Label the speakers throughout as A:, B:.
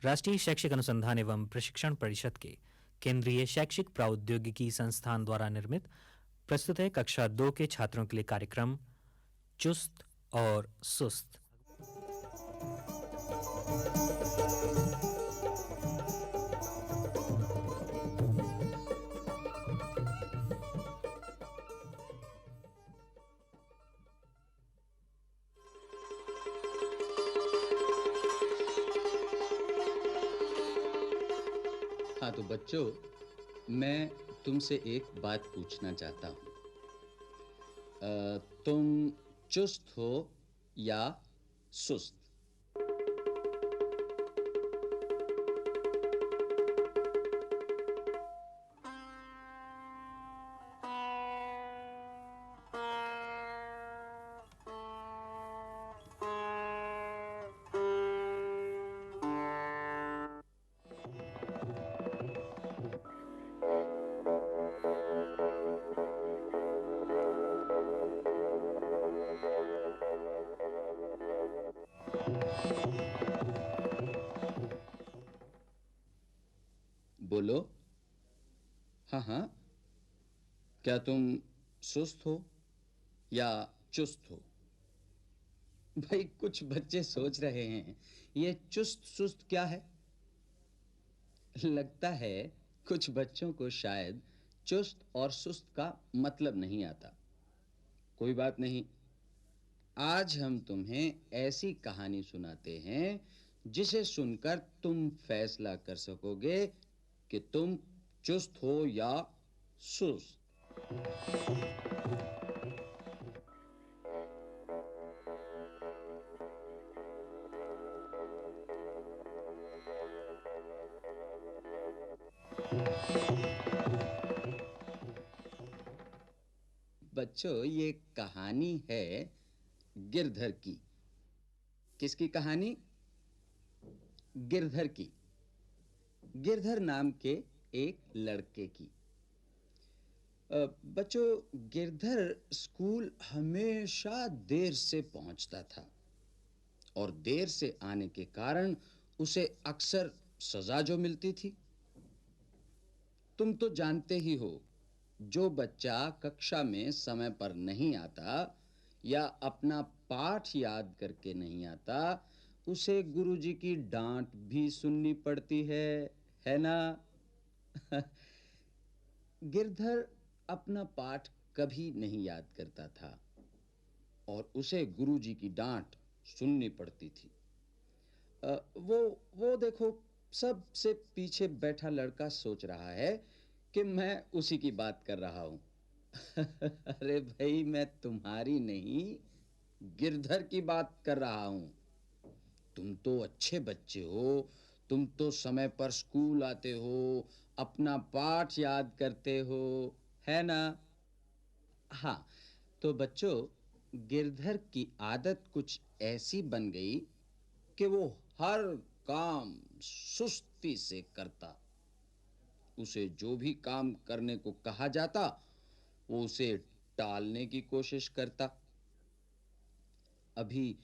A: राष्ट्रीय शैक्षिक अनुसंधान एवं प्रशिक्षण परिषद के केंद्रीय शैक्षिक प्रौद्योगिकी संस्थान द्वारा निर्मित प्रस्तुत है कक्षा 2 के छात्रों के लिए कार्यक्रम चुस्त और सुस्त।
B: हाँ तो बच्चों, मैं तुमसे एक बात पूछना चाहता हूँ। तुम चुस्त हो या सुस्त? बोलो। हाँ हाँ, क्या तुम सुस्त हो या चुस्त हो? भाई, कुछ बच्चे सोच रहे हैं ये चुस्त सुस्त क्या है। लगता है कुछ बच्चों को शायद चुस्त और सुस्त का मतलब नहीं आता। कोई बात नहीं, आज हम तुम्हें ऐसी कहानी सुनाते हैं जिसे सुनकर तुम फैसला कर सकोगे कि तुम चुस्त हो या सुस्त। बच्चों, ये कहानी है गिरधर की। किसकी कहानी? गिरधर की। गिरधर नाम के एक लड़के की। बच्चों, गिरधर स्कूल हमेशा देर से पहुंचता था और देर से आने के कारण उसे अक्सर सजा जो मिलती थी। तुम तो जानते ही हो, जो बच्चा कक्षा में समय पर नहीं आता या अपना पाठ याद करके नहीं आता, उसे गुरुजी की डांट भी सुननी पड़ती है ना? गिरधर अपना पाठ कभी नहीं याद करता था और उसे गुरुजी की डांट सुननी पड़ती थी। वो देखो, सबसे पीछे बैठा लड़का सोच रहा है कि मैं उसी की बात कर रहा हूं। अरे भाई, मैं तुम्हारी नहीं, गिरधर की बात कर रहा हूं। तुम तो अच्छे बच्चे हो, तुम तो समय पर स्कूल आते हो, अपना पाठ याद करते हो, है ना? हाँ, तो बच्चों, गिरधर की आदत कुछ ऐसी बन गई कि वो हर काम सुस्ती से करता। उसे जो भी काम करने को कहा जाता, वो उसे टालने की कोशिश करता। अभी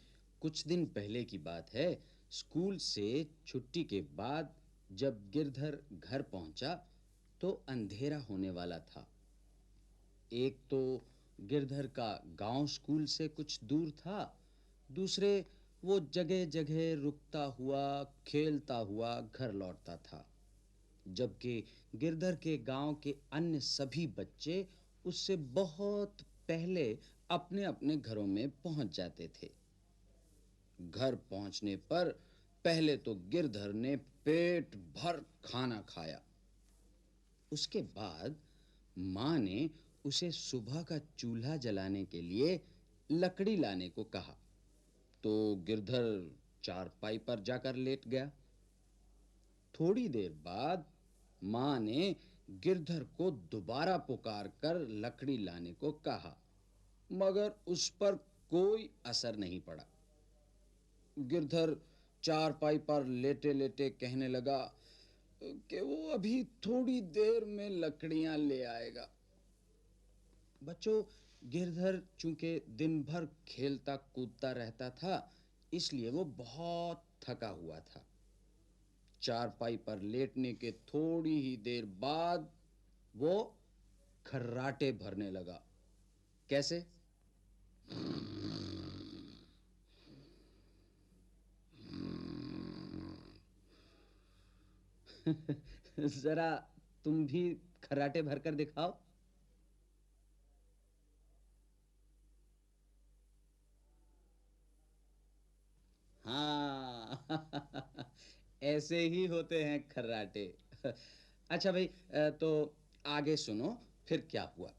B: कुछ दिन पहले की बात है। स्कूल से छुट्टी के बाद जब गिरधर घर पहुंचा तो अंधेरा होने वाला था। एक तो गिरधर का गांव स्कूल से कुछ दूर था, दूसरे वो जगह-जगह रुकता हुआ, खेलता हुआ घर लौटता था, जबकि गिरधर के गांव के अन्य सभी बच्चे उससे बहुत पहले अपने-अपने घरों में पहुंच जाते थे। घर पहुंचने पर पहले तो गिरधर ने पेट भर खाना खाया। उसके बाद माँ ने उसे सुबह का चूल्हा जलाने के लिए लकड़ी लाने को कहा, तो गिरधर चारपाई पर जाकर लेट गया। थोड़ी देर बाद माँ ने गिरधर को दोबारा पुकार कर लकड़ी लाने को कहा, मगर उस पर कोई असर नहीं पड़ा। गिरधर चारपाई पर लेटे-लेटे कहने लगा कि वो अभी थोड़ी देर में लकड़ियां ले आएगा। बच्चों, गिरधर चूंकि दिन भर खेलता कूदता रहता था, इसलिए वो बहुत थका हुआ था। चारपाई पर लेटने के थोड़ी ही देर बाद वो खर्राटे भरने लगा। कैसे? जरा तुम भी खर्राटे भरकर दिखाओ। हाँ। ऐसे ही होते हैं खर्राटे। अच्छा भाई, तो आगे सुनो फिर क्या हुआ।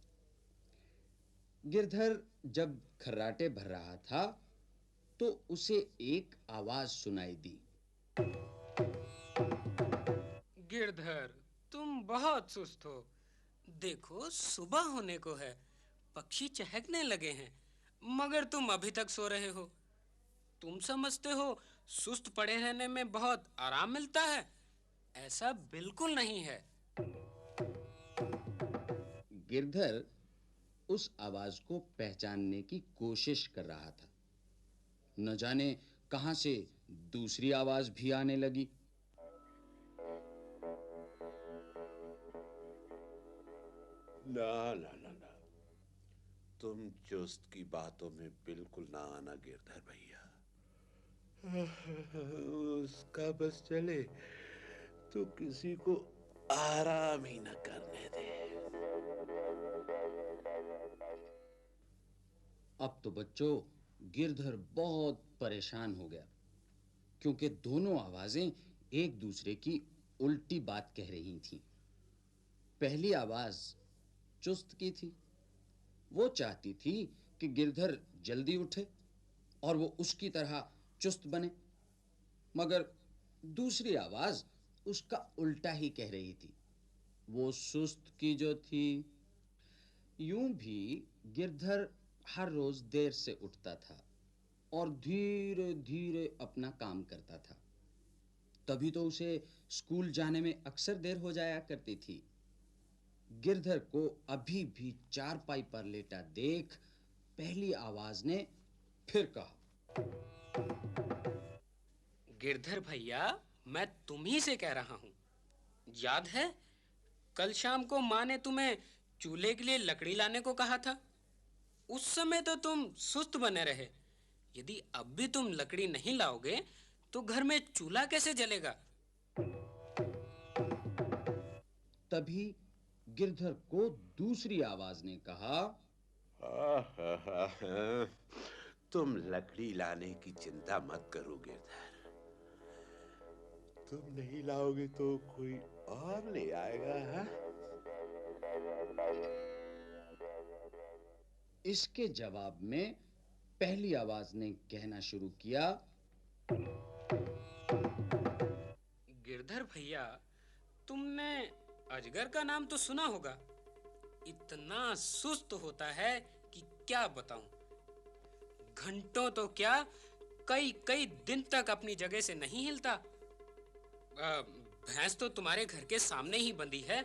B: गिरधर जब खर्राटे भर रहा था तो उसे एक आवाज सुनाई दी।
C: गिरधर, तुम बहुत सुस्त हो। देखो, सुबह होने को है, पक्षी चहकने लगे हैं, मगर तुम अभी तक सो रहे हो। तुम समझते हो सुस्त पड़े रहने में बहुत आराम मिलता है? ऐसा बिल्कुल नहीं है।
B: गिरधर उस आवाज को पहचानने की कोशिश कर रहा था। न जाने कहां से दूसरी आवाज भी आने लगी।
D: ना ना ना ना, तुम चुस्त की बातों में बिल्कुल ना आना गिरधर भैया। उसका बस चले तो किसी को आराम ही न करने दे।
B: अब तो बच्चों गिरधर बहुत परेशान हो गया, क्योंकि दोनों आवाजें एक दूसरे की उल्टी बात कह रही थीं। पहली आवाज चुस्त की थी। वो चाहती थी कि गिरधर जल्दी उठे और वो उसकी तरह चुस्त बने, मगर दूसरी आवाज उसका उल्टा ही कह रही थी। वो सुस्त की जो थी। यूं भी गिरधर हर रोज देर से उठता था और धीरे धीरे अपना काम करता था। तभी तो उसे स्कूल जाने में अक्सर देर हो जाया करती थी। गिरधर को अभी भी चारपाई पर लेटा देख पहली आवाज ने फिर कहा।
C: गिरधर भैया, मैं तुम ही से कह रहा हूँ। याद है, कल शाम को माँ ने तुम्हें चूल्हे के लिए लकड़ी लाने को कहा था। उस समय तो तुम सुस्त बने रहे। यदि अब भी तुम लकड़ी नहीं लाओगे तो घर में चूल्हा कैसे जलेगा?
B: तभी गिरधर को दूसरी आवाज ने कहा।
D: तुम लकड़ी लाने की चिंता मत करो गिरधर। तुम नहीं लाओगे तो कोई और ले आएगा, हाँ?
B: इसके जवाब में पहली आवाज ने कहना शुरू किया।
C: गिरधर भैया, तुमने अजगर का नाम तो सुना होगा। इतना सुस्त होता है कि क्या बताऊं। घंटों तो क्या, कई कई दिन तक अपनी जगह से नहीं हिलता। भैंस तो तुम्हारे घर के सामने ही बंधी है,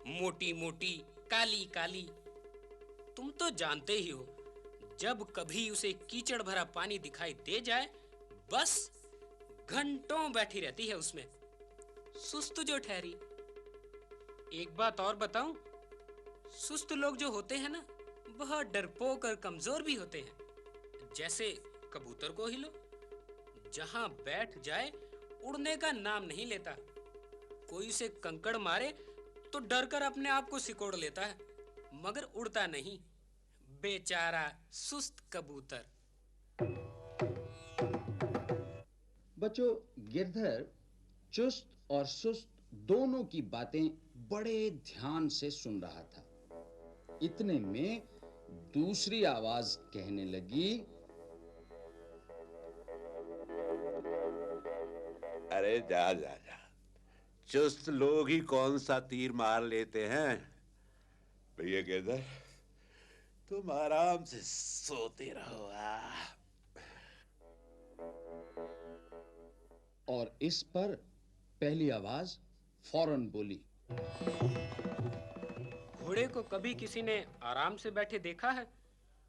C: मोटी मोटी, काली काली। तुम तो जानते ही हो, जब कभी उसे कीचड़ भरा पानी दिखाई दे जाए, बस घंटों बैठी रहती है उसमें, सुस्त जो ठहरी। एक बात और बताऊं, सुस्त लोग जो होते हैं ना, बहुत डरपोक और कमजोर भी होते हैं। जैसे कबूतर को ही लो, जहां बैठ जाए उड़ने का नाम नहीं लेता। कोई उसे कंकड़ मारे तो डरकर अपने आप को सिकोड़ लेता है, मगर उड़ता नहीं। बेचारा सुस्त कबूतर।
B: बच्चों, गिरधर चुस्त और सुस्त दोनों की बातें बड़े ध्यान से सुन रहा था। इतने में दूसरी आवाज कहने लगी।
D: अरे जा जा जा, चुस्त लोग ही कौन सा तीर मार लेते हैं। भैया गिरधर, तुम आराम से सोते रहो।
B: और इस पर पहली आवाज फौरन बोली।
C: घोड़े को कभी किसी ने आराम से बैठे देखा है?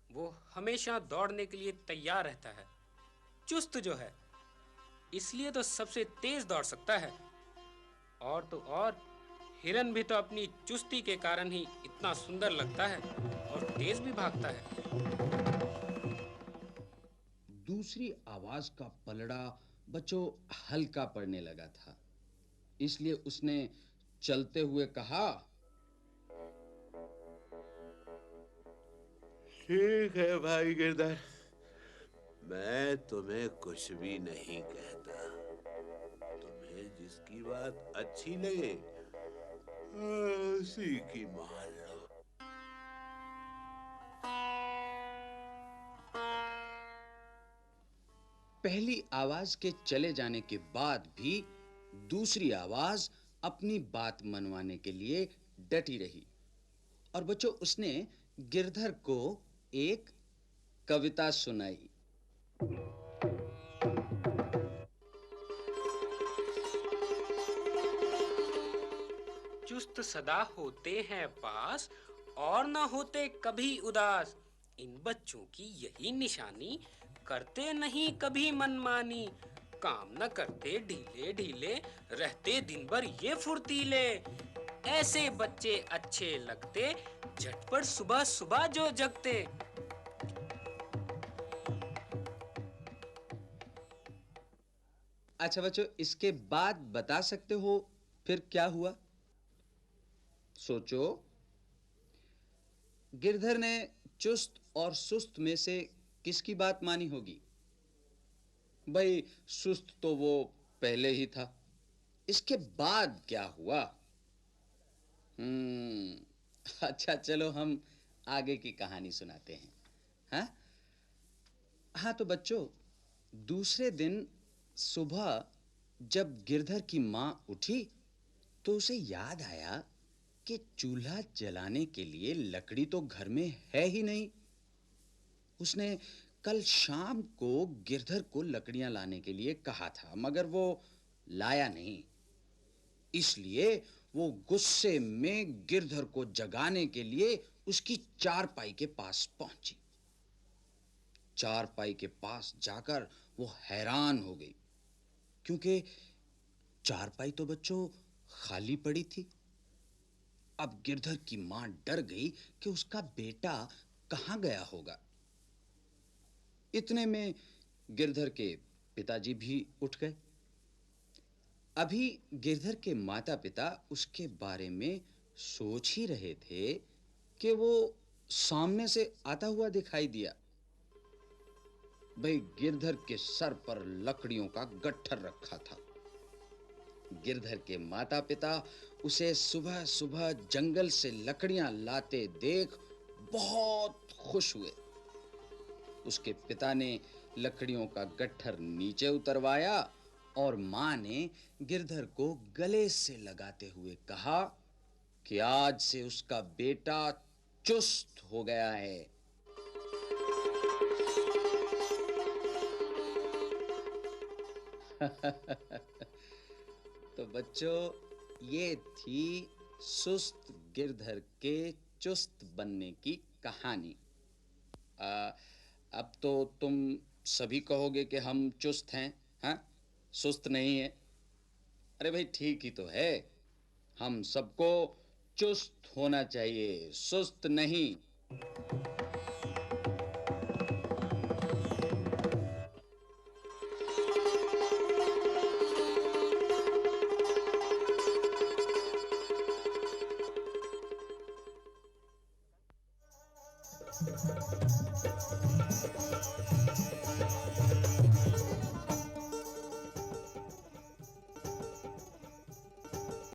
C: वो हमेशा दौड़ने के लिए तैयार रहता है। चुस्त जो है, इसलिए तो सबसे तेज दौड़ सकता है। और तो और हिरन भी तो अपनी चुस्ती के कारण ही इतना सुंदर लगता है और तेज भी भागता है।
B: दूसरी आवाज का पलड़ा बच्चों हल्का पड़ने लगा था, इसलिए उसने चलते हुए कहा,
D: ठीक है भाई गिरधर, मैं तुम्हें कुछ भी नहीं कहता। तुम्हें जिसकी बात अच्छी लगे उसी की मान लो।
B: पहली आवाज के चले जाने के बाद भी दूसरी आवाज अपनी बात मनवाने के लिए डटी रही और बच्चों उसने गिरधर को एक कविता सुनाई।
C: चुस्त सदा होते हैं पास और न होते कभी उदास, इन बच्चों की यही निशानी, करते नहीं कभी मनमानी, काम न करते ढीले ढीले, रहते दिन भर ये फुर्तीले, ऐसे बच्चे अच्छे लगते, झटपट सुबह सुबह जो जगते।
B: अच्छा बच्चों, इसके बाद बता सकते हो फिर क्या हुआ? सोचो। गिरधर ने चुस्त और सुस्त में से किसकी बात मानी होगी? भाई सुस्त तो वो पहले ही था। इसके बाद क्या हुआ? अच्छा चलो हम आगे की कहानी सुनाते हैं। हाँ हाँ, तो बच्चों दूसरे दिन सुबह जब गिरधर की माँ उठी तो उसे याद आया कि चूल्हा जलाने के लिए लकड़ी तो घर में है ही नहीं। उसने कल शाम को गिरधर को लकड़ियां लाने के लिए कहा था, मगर वो लाया नहीं। इसलिए वो गुस्से में गिरधर को जगाने के लिए उसकी चारपाई के पास पहुंची। चारपाई के पास जाकर वो हैरान हो गई, क्योंकि चारपाई तो बच्चों खाली पड़ी थी। अब गिरधर की मां डर गई कि उसका बेटा कहां गया होगा। इतने में गिरधर के पिताजी भी उठ गए। अभी गिरधर के माता-पिता उसके बारे में सोच ही रहे थे कि वो सामने से आता हुआ दिखाई दिया। भाई गिरधर के सर पर लकड़ियों का गट्ठर रखा था। गिरधर के माता-पिता उसे सुबह-सुबह जंगल से लकड़ियां लाते देख बहुत खुश हुए। उसके पिता ने लकड़ियों का गट्ठर नीचे उतरवाया और मां ने गिरधर को गले से लगाते हुए कहा कि आज से उसका बेटा चुस्त हो गया है। तो बच्चों ये थी सुस्त गिरधर के चुस्त बनने की कहानी। अब तो तुम सभी कहोगे कि हम चुस्त हैं, हाँ? सुस्त नहीं है। अरे भाई ठीक ही तो है। हम सबको चुस्त होना चाहिए, सुस्त नहीं।